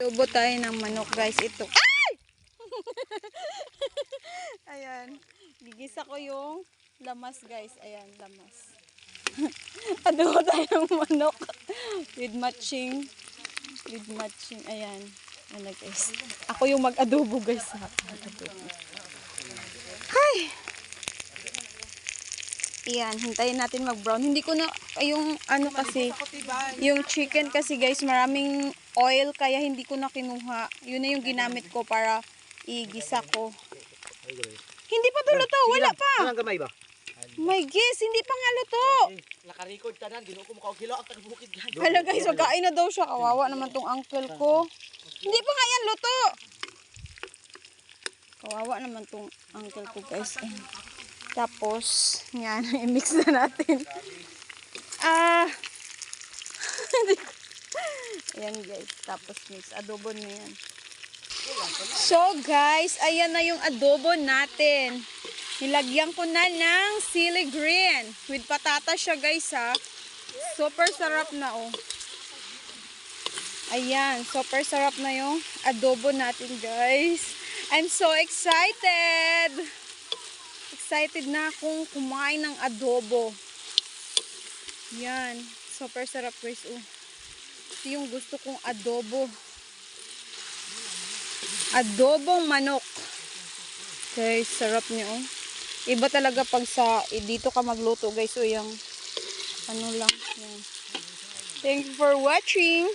Tubo tayo ng manok guys. Ito. Ay! Ayan. Gigisa ko yung lamas guys. Ayan, lamas. Adobo tayo ng manok. With matching. With matching. Ayan. Ayan guys. Ako yung mag-adobo guys. Mag-adobo. Hi! Ayan, hintayin natin mag-brown. Hindi ko na, yung ano kasi, yung chicken kasi guys, maraming oil, kaya hindi ko na kinuha. Yun na yung ginamit ko para igisa ko. Hindi pa to luto, wala pa. Walang gamay ba? My guess, hindi pa nga luto. Naka-record tanan, ginuo ko mukha kilo ang tagbukid guys. Hala guys, magkain na daw siya. Kawawa naman tong uncle ko. Hindi pa nga yan luto. Kawawa naman tong uncle ko guys. Tapos, yan, i-mix na natin. Ayan guys, tapos mix. Adobo na yan. So guys, ayan na yung adobo natin. Nilagyan ko na ng sili green. With patata siya guys ha. Super sarap na oh. Ayan, super sarap na yung adobo natin guys. I'm so excited! Excited na akong kumain ng adobo. Yan. Super sarap guys. Oh. Ito yung gusto kong adobo. Adobong manok. Guys, sarap niya oh. Iba talaga pag sa dito ka magluto guys. O yung ano lang. Yan. Thank you for watching.